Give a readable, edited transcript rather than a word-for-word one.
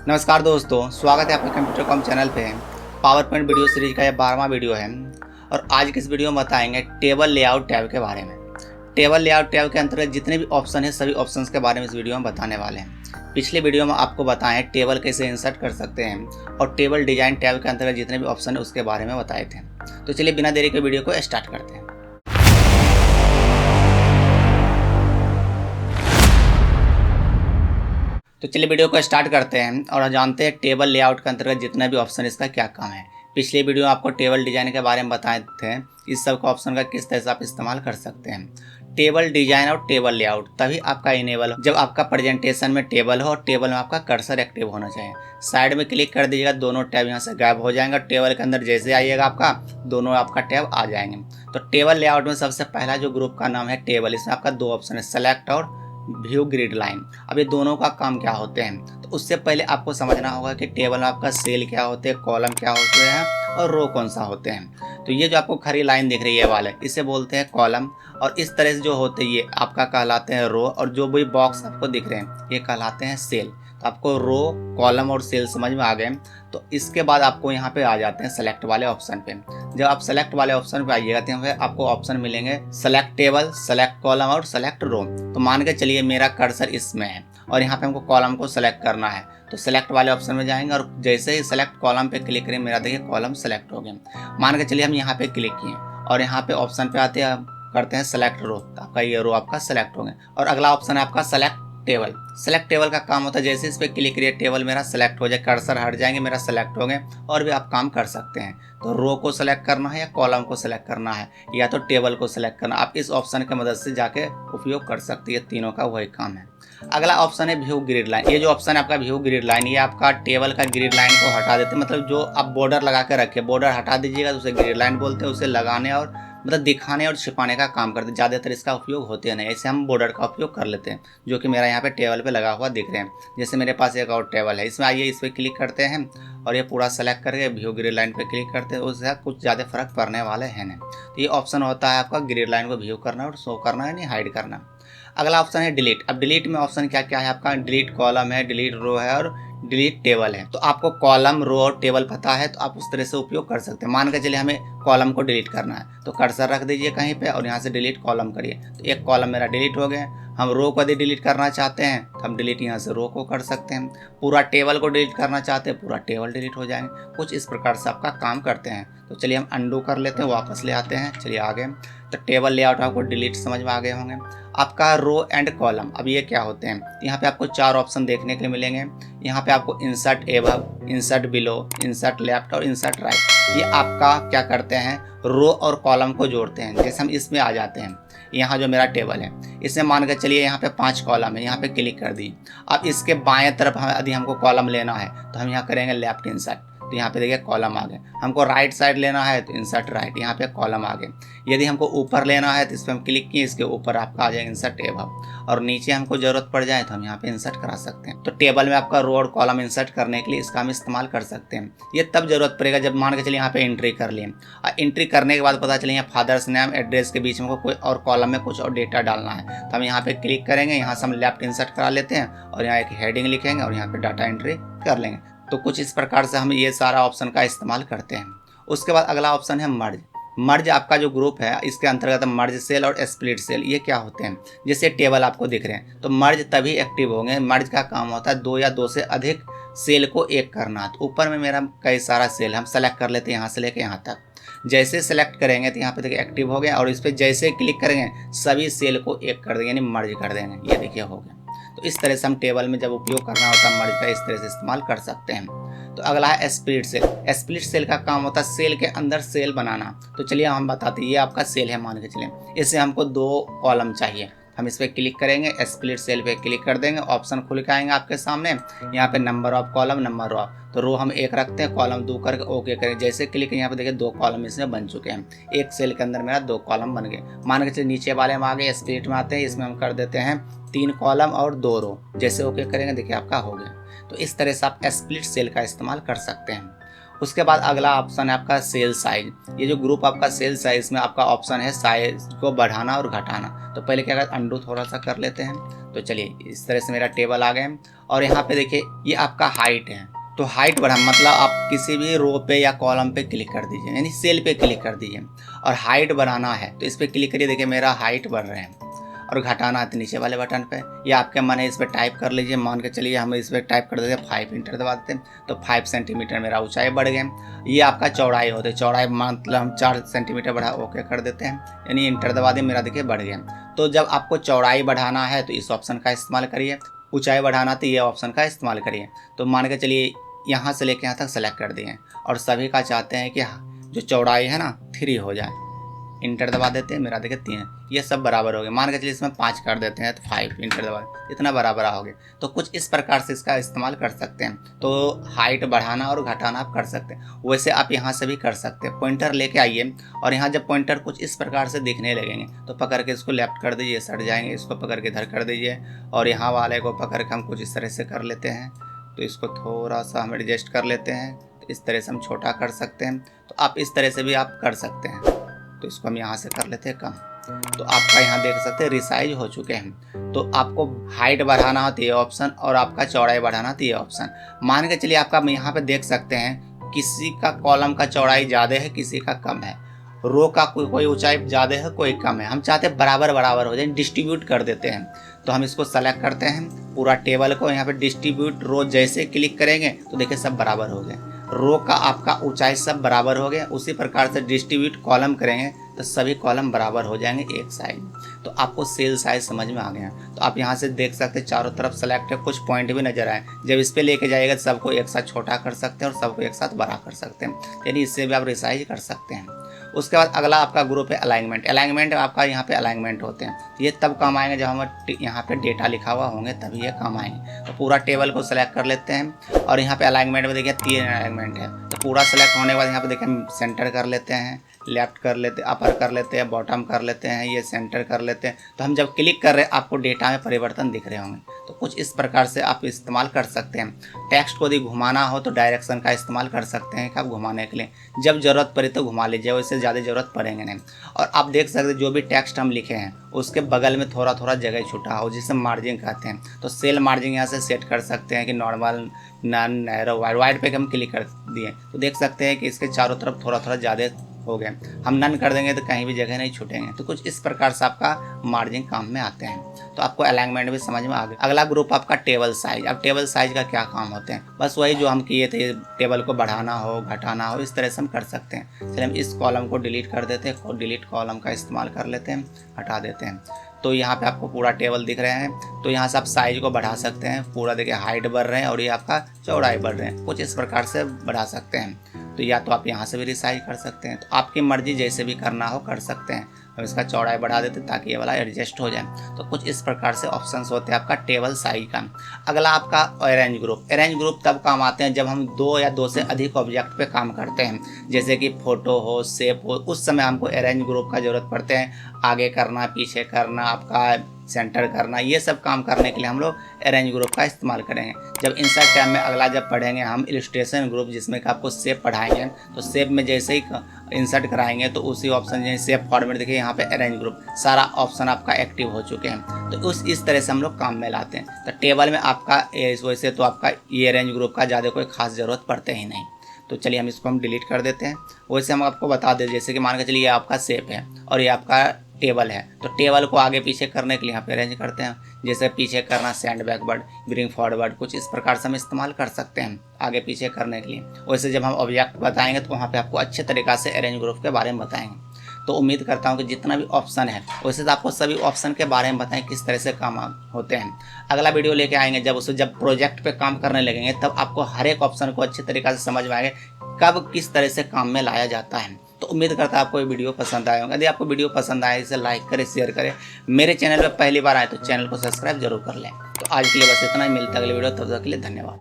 नमस्कार दोस्तों, स्वागत है आपके कंप्यूटर कॉम चैनल पे। पावर पॉइंट वीडियो सीरीज का यह 12वां वीडियो है और आज के इस वीडियो में बताएंगे टेबल लेआउट टैब के बारे में। टेबल लेआउट टैब के अंतर्गत जितने भी ऑप्शन हैं सभी ऑप्शंस के बारे में इस वीडियो में बताने वाले हैं। पिछले वीडियो में आपको बताएं टेबल कैसे इंसर्ट कर सकते हैं और टेबल डिजाइन टैब के अंतर्गत जितने भी ऑप्शन है उसके बारे में बताए थे। तो चलिए बिना देरी के वीडियो को स्टार्ट करते हैं। तो चलिए वीडियो को स्टार्ट करते हैं और जानते हैं टेबल लेआउट के अंतर्गत जितना भी ऑप्शन इसका क्या काम है। पिछले वीडियो में आपको टेबल डिजाइन के बारे में बताए थे, इस सब का ऑप्शन का किस तरह से आप इस्तेमाल कर सकते हैं। टेबल डिजाइन और टेबल लेआउट तभी आपका इनेबल हो जब आपका प्रेजेंटेशन में टेबल हो और टेबल में आपका कर्सर एक्टिव होना चाहिए। साइड में क्लिक कर दीजिएगा, दोनों टैब यहाँ से गायब हो जाएंगे। टेबल के अंदर जैसे आइएगा आपका दोनों आपका टैब आ जाएंगे। तो टेबल लेआउट में सबसे पहला जो ग्रुप का नाम है टेबल, इसमें आपका दो ऑप्शन है, सेलेक्ट और व्यू ग्रिड लाइन। अब ये दोनों का काम क्या होते हैं, तो उससे पहले आपको समझना होगा कि टेबल में आपका सेल क्या होते हैं, कॉलम क्या होते हैं और रो कौन सा होते हैं। तो ये जो आपको खड़ी लाइन दिख रही है वाले, इसे बोलते हैं कॉलम, और इस तरह से जो होते हैं ये आपका कहलाते हैं रो, और जो भी बॉक्स आपको दिख रहे हैं ये कहलाते हैं सेल। तो आपको रो, कॉलम और सेल समझ में आ गए। तो इसके बाद आपको यहाँ पे आ जाते हैं सेलेक्ट वाले ऑप्शन पे। जब आप सेलेक्ट वाले ऑप्शन पे आइएगा तो यहाँ पे आपको ऑप्शन मिलेंगे सेलेक्ट टेबल, सेलेक्ट कॉलम और सेलेक्ट रो। तो मान के चलिए मेरा कर्सर इसमें है और यहाँ पे हमको कॉलम को सेलेक्ट करना है, तो सेलेक्ट वाले ऑप्शन में जाएंगे और जैसे ही सेलेक्ट कॉलम पे क्लिक करें, मेरा देखिए कॉलम सेलेक्ट हो गया। मान के चलिए हम यहाँ पे क्लिक किए और यहाँ पे ऑप्शन पे आते हैं, करते हैं सेलेक्ट रो, तो आपका ये रो आपका सेलेक्ट हो गया। और अगला ऑप्शन है आपका सेलेक्ट टेबल। सेलेक्ट टेबल का काम होता है जैसे इस पर क्लिक करिए टेबल मेरा सेलेक्ट हो जाए, कर्सर हट जाएंगे, मेरा सेलेक्ट हो गए। और भी आप काम कर सकते हैं, तो रो को सेलेक्ट करना है या कॉलम को सेलेक्ट करना है या तो टेबल को सेलेक्ट करना, आप इस ऑप्शन की मदद से जाके उपयोग कर सकते हैं। तीनों का वही काम है। अगला ऑप्शन है व्यू ग्रिड लाइन। ये जो ऑप्शन है आपका व्यू ग्रिड लाइन, ये आपका टेबल का ग्रिड लाइन को हटा देते हैं। मतलब जो आप बॉर्डर लगा के रखे, बॉर्डर हटा दीजिएगा तो उसे ग्रिड लाइन बोलते हैं। उसे लगाने और मतलब दिखाने और छिपाने का काम करते हैं। ज़्यादातर इसका उपयोग होते नहीं, ऐसे हम बॉर्डर का उपयोग कर लेते हैं, जो कि मेरा यहाँ पे टेबल पे लगा हुआ दिख रहे हैं। जैसे मेरे पास एक और टेबल है, इसमें आइए इस पर क्लिक करते हैं और ये पूरा सेलेक्ट करके व्यू ग्रिड लाइन पे क्लिक करते हैं। उससे कुछ ज़्यादा फर्क पड़ने वाले हैं नहीं। तो ये ऑप्शन होता है आपका ग्रिड लाइन को व्यू करना और शो करना, यानी हाइड करना। अगला ऑप्शन है डिलीट। अब डिलीट में ऑप्शन क्या क्या है आपका, डिलीट कॉलम है, डिलीट रो है और डिलीट टेबल है। तो आपको कॉलम, रो और टेबल पता है तो आप उस तरह से उपयोग कर सकते हैं। मान के चलिए हमें कॉलम को डिलीट करना है, तो कर्सर रख दीजिए कहीं पे और यहाँ से डिलीट कॉलम करिए, तो एक कॉलम मेरा डिलीट हो गया। हम रो को यदि डिलीट करना चाहते हैं तो हम डिलीट यहाँ से रो को कर सकते हैं। पूरा टेबल को डिलीट करना चाहते हैं, पूरा टेबल डिलीट हो जाएंगे। कुछ इस प्रकार से आपका काम करते हैं। तो चलिए हम अंडू कर लेते हैं, वापस ले आते हैं। चलिए आगे, तो टेबल लेआउट आपको डिलीट समझ में आ गए होंगे। आपका रो एंड कॉलम, अब ये क्या होते हैं, यहाँ पे आपको चार ऑप्शन देखने के लिए मिलेंगे। यहाँ पे आपको insert above, insert below, insert left और इंसर्ट राइट। ये आपका क्या करते हैं, रो और कॉलम को जोड़ते हैं। जैसे हम इसमें आ जाते हैं, यहाँ जो मेरा टेबल है इसमें मान के चलिए यहाँ पे 5 कॉलम है, यहाँ पे क्लिक कर दी। अब इसके बाएं तरफ यदि हमको कॉलम लेना है तो हम यहाँ करेंगे लेफ्ट इंसर्ट, तो यहाँ पे देखिए कॉलम आ गए। हमको राइट साइड लेना है तो इंसर्ट राइट, यहाँ पे कॉलम आ गए। यदि हमको ऊपर लेना है तो इस पर हम क्लिक किए, इसके ऊपर आपका आ जाएगा इंसर्ट एबव, और नीचे हमको जरूरत पड़ जाए तो हम यहाँ पे इंसर्ट करा सकते हैं। तो टेबल में आपका रो और कॉलम इंसर्ट करने के लिए इसका हम इस्तेमाल कर सकते हैं। ये तब जरूरत पड़ेगा जब मान के चलिए यहाँ पे एंट्री कर लिए और एंट्री करने के बाद पता चले यहाँ फादर्स नेम, एड्रेस के बीच में कोई और कॉलम में कुछ और डेटा डालना है, तो हम यहाँ पे क्लिक करेंगे, यहाँ से हम लेफ्ट इंसर्ट करा लेते हैं और यहाँ एक हेडिंग लिखेंगे और यहाँ पे डाटा एंट्री कर लेंगे। तो कुछ इस प्रकार से हम ये सारा ऑप्शन का इस्तेमाल करते हैं। उसके बाद अगला ऑप्शन है मर्ज। मर्ज आपका जो ग्रुप है इसके अंतर्गत मर्ज सेल और स्प्लिट सेल, ये क्या होते हैं, जैसे टेबल आपको दिख रहे हैं तो मर्ज तभी एक्टिव होंगे। मर्ज का काम होता है दो या दो से अधिक सेल को एक करना। तो ऊपर में मेरा कई सारा सेल हम सेलेक्ट कर लेते हैं, यहाँ से लेके यहाँ तक। जैसे सेलेक्ट करेंगे तो यहाँ पे देखिए एक्टिव हो गया, और इस पर जैसे क्लिक करेंगे सभी सेल को एक कर देंगे, यानी मर्ज कर देंगे। ये देखिए हो गया। तो इस तरह से हम टेबल में जब उपयोग करना होता है मर्ज का, इस तरह से इस्तेमाल कर सकते हैं। तो अगला है स्प्लिट सेल। स्प्लिट सेल का काम होता है सेल के अंदर सेल बनाना। तो चलिए हम बताते हैं, ये आपका सेल है मान के चलिए, इससे हमको 2 कॉलम चाहिए। हम इस पर क्लिक करेंगे, स्प्लिट सेल पे क्लिक कर देंगे, ऑप्शन खुल के आएंगे आपके सामने। यहाँ पे number of column, number of, तो रो हम 1 रखते हैं, कॉलम 2 करके ओके करें। जैसे क्लिक यहाँ पे देखिए 2 कॉलम इसमें बन चुके हैं। एक सेल के अंदर मेरा 2 कॉलम बन गए। मान के चलिए नीचे वाले में आ गए, स्प्लिट में आते हैं, इसमें हम कर देते हैं 3 कॉलम और 2 रो। जैसे ओके करेंगे देखिए आपका हो गया। तो इस तरह से आप स्प्लिट सेल का इस्तेमाल कर सकते हैं। उसके बाद अगला ऑप्शन है आपका सेल साइज। ये जो ग्रुप आपका सेल साइज में आपका ऑप्शन है साइज को बढ़ाना और घटाना। तो पहले क्या करते हैं, अंडू थोड़ा सा कर लेते हैं। तो चलिए इस तरह से मेरा टेबल आ गया। और यहाँ पे देखिए ये आपका हाइट है, तो हाइट बढ़ा मतलब आप किसी भी रो पे या कॉलम पे क्लिक कर दीजिए, यानी सेल पे क्लिक कर दीजिए और हाइट बढ़ाना है तो इस पर क्लिक करिए। देखिए मेरा हाइट बढ़ रहे हैं। और घटाना है तो नीचे वाले बटन पे, या आपके मन है इस पर टाइप कर लीजिए। मान के चलिए हम इस पर टाइप कर देते हैं 5, इंटर दबा देते हैं तो 5 सेंटीमीटर मेरा ऊंचाई बढ़ गया। ये आपका चौड़ाई होती है, चौड़ाई मतलब हम 4 सेंटीमीटर बढ़ा ओके कर देते हैं, यानी इंटर दबा दें, मेरा देखिए बढ़ गया। तो जब आपको चौड़ाई बढ़ाना है तो इस ऑप्शन का इस्तेमाल करिए, ऊंचाई बढ़ाना तो ये ऑप्शन का इस्तेमाल करिए। तो मान के चलिए यहाँ से लेके यहाँ तक सेलेक्ट कर दिए और सभी का चाहते हैं कि जो चौड़ाई है ना 3 हो जाए, इंटर दबा देते हैं, मेरा देखिए 3, ये सब बराबर हो गए। मान के चलिए इसमें 5 कर देते हैं तो 5, इंटर दबा, इतना बराबर हो गया। तो कुछ इस प्रकार से इसका इस्तेमाल कर सकते हैं। तो हाइट बढ़ाना और घटाना आप कर सकते हैं। वैसे आप यहाँ से भी कर सकते हैं। पॉइंटर लेके आइए और यहाँ जब पॉइंटर कुछ इस प्रकार से दिखने लगेंगे तो पकड़ के इसको लेफ्ट कर दीजिए, सट जाएंगे, इसको पकड़ के इधर कर दीजिए और यहाँ वाले को पकड़ के हम कुछ इस तरह से कर लेते हैं। तो इसको थोड़ा सा हम एडजस्ट कर लेते हैं, तो इस तरह से हम छोटा कर सकते हैं। तो आप इस तरह से भी आप कर सकते हैं। तो इसको हम यहाँ से कर लेते हैं कम। तो आपका यहाँ देख सकते हैं रिसाइज हो चुके हैं। तो आपको हाइट बढ़ाना हो तो ये ऑप्शन और आपका चौड़ाई बढ़ाना तो ये ऑप्शन। मान के चलिए आपका यहाँ पे देख सकते हैं किसी का कॉलम का चौड़ाई ज़्यादा है, किसी का कम है, रो का कोई ऊंचाई ज़्यादा है, कोई कम है। हम चाहते हैं बराबर बराबर हो जाए, डिस्ट्रीब्यूट कर देते हैं। तो हम इसको सेलेक्ट करते हैं पूरा टेबल को, यहाँ पे डिस्ट्रीब्यूट रो जैसे क्लिक करेंगे तो देखिए सब बराबर हो गए, रो का आपका ऊंचाई सब बराबर हो गया। उसी प्रकार से डिस्ट्रीब्यूट कॉलम करेंगे तो सभी कॉलम बराबर हो जाएंगे एक साइड। तो आपको सेल साइज समझ में आ गया। तो आप यहाँ से देख सकते हैं चारों तरफ सेलेक्ट है, कुछ पॉइंट भी नजर आए। जब इस पे लेके जाइएगा तो सबको एक साथ छोटा कर सकते हैं और सबको एक साथ बड़ा कर सकते हैं, यानी इससे भी आप रिसाइज कर सकते हैं। उसके बाद अगला आपका ग्रुप है अलाइनमेंट। अलाइनमेंट आपका यहाँ पे अलाइनमेंट होते हैं, ये तब काम आएंगे जब हम यहाँ पे डेटा लिखा हुआ होंगे तभी ये काम आएंगे। तो पूरा टेबल को सेलेक्ट कर लेते हैं और यहाँ पे अलाइनमेंट में देखिए 3 अलाइनमेंट है। तो पूरा सेलेक्ट होने के बाद यहाँ पे देखिए हम सेंटर कर लेते हैं, लेफ्ट कर लेते हैं, अपर कर लेते हैं, बॉटम कर लेते हैं, ये सेंटर कर लेते हैं। तो हम जब क्लिक कर रहे हैं आपको डेटा में परिवर्तन दिख रहे होंगे। तो कुछ इस प्रकार से आप इस्तेमाल कर सकते हैं। टेक्स्ट को यदि घुमाना हो तो डायरेक्शन का इस्तेमाल कर सकते हैं कि आप घुमाने के लिए, जब ज़रूरत पड़े तो घुमा लीजिए, वैसे ज़्यादा ज़रूरत पड़ेंगे नहीं। और आप देख सकते हैं जो भी टेक्स्ट हम लिखे हैं उसके बगल में थोड़ा थोड़ा जगह छूटा हो जिसे मार्जिन कहते हैं। तो सेल मार्जिन यहाँ से सेट कर सकते हैं कि नॉर्मल, नन, नैरो, वाइड पे हम क्लिक कर दिए तो देख सकते हैं कि इसके चारों तरफ थोड़ा थोड़ा ज़्यादा हो गए। हम नन कर देंगे तो कहीं भी जगह नहीं छूटेंगे। तो कुछ इस प्रकार से आपका मार्जिन काम में आते हैं। तो आपको अलाइनमेंट भी समझ में आ गया। अगला ग्रुप आपका टेबल साइज। अब टेबल साइज का क्या काम होते हैं, बस वही जो हम किए थे, टेबल को बढ़ाना हो घटाना हो इस तरह से हम कर सकते हैं। चलिए हम इस कॉलम को डिलीट कर देते हैं, डिलीट कॉलम का इस्तेमाल कर लेते हैं, हटा देते हैं। तो यहाँ पे आपको पूरा टेबल दिख रहे हैं। तो यहाँ से आप साइज को बढ़ा सकते हैं, पूरा देखिए हाइट बढ़ रहे हैं और ये आपका चौड़ाई बढ़ रहे हैं, कुछ इस प्रकार से बढ़ा सकते हैं। तो या तो आप यहाँ से भी रिसाइज कर सकते हैं, तो आपकी मर्जी जैसे भी करना हो कर सकते हैं। हम इसका चौड़ाई बढ़ा देते हैं ताकि ये वाला एडजस्ट हो जाए। तो कुछ इस प्रकार से ऑप्शंस होते हैं आपका टेबल साइज का। अगला आपका अरेंज ग्रुप। अरेंज ग्रुप तब काम आते हैं जब हम 2 या 2 से अधिक ऑब्जेक्ट पे काम करते हैं, जैसे कि फोटो हो, शेप हो, उस समय हमको अरेंज ग्रुप का जरूरत पड़ते हैं। आगे करना, पीछे करना, आपका सेंटर करना, ये सब काम करने के लिए हम लोग अरेंज ग्रुप का इस्तेमाल करेंगे। जब इंसर्ट टैब में अगला जब पढ़ेंगे हम इलस्ट्रेशन ग्रुप, जिसमें कि आपको शेप पढ़ाएंगे, तो शेप में जैसे ही इंसर्ट कराएंगे तो उसी ऑप्शन जैसे शेप फॉर्मेट देखिए यहाँ पे अरेंज ग्रुप सारा ऑप्शन आपका एक्टिव हो चुके हैं। तो इस तरह से हम लोग काम में लाते हैं। तो टेबल में आपका वैसे तो आपका ये अरेंज ग्रुप का ज़्यादा कोई खास ज़रूरत पड़ते ही नहीं। तो चलिए हम इसको हम डिलीट कर देते हैं। वैसे हम आपको बता दें, जैसे कि मान के चलिए ये आपका शेप है और ये आपका टेबल है। तो टेबल को आगे पीछे करने के लिए यहाँ पे अरेंज करते हैं, जैसे पीछे करना सेंड बैकवर्ड, ब्रिंग फॉरवर्ड, कुछ इस प्रकार से हम इस्तेमाल कर सकते हैं आगे पीछे करने के लिए। वैसे जब हम ऑब्जेक्ट बताएंगे तो वहाँ पे आपको अच्छे तरीक़ा से अरेंज ग्रुप के बारे में बताएंगे। तो उम्मीद करता हूँ कि जितना भी ऑप्शन है वैसे तो आपको सभी ऑप्शन के बारे में बताएं किस तरह से काम होते हैं। अगला वीडियो लेके आएंगे जब प्रोजेक्ट पे काम करने लगेंगे तब आपको हर एक ऑप्शन को अच्छे तरीक़े से समझ में आएगा कब किस तरह से काम में लाया जाता है। तो उम्मीद करता है आपको ये वीडियो पसंद आया होगा। यदि आपको वीडियो पसंद आए इसे लाइक करें, शेयर करें। मेरे चैनल पर पहली बार आए तो चैनल को सब्सक्राइब जरूर कर लें। तो आज के लिए बस इतना ही, मिलता है अगले वीडियो, तब तक के लिए धन्यवाद।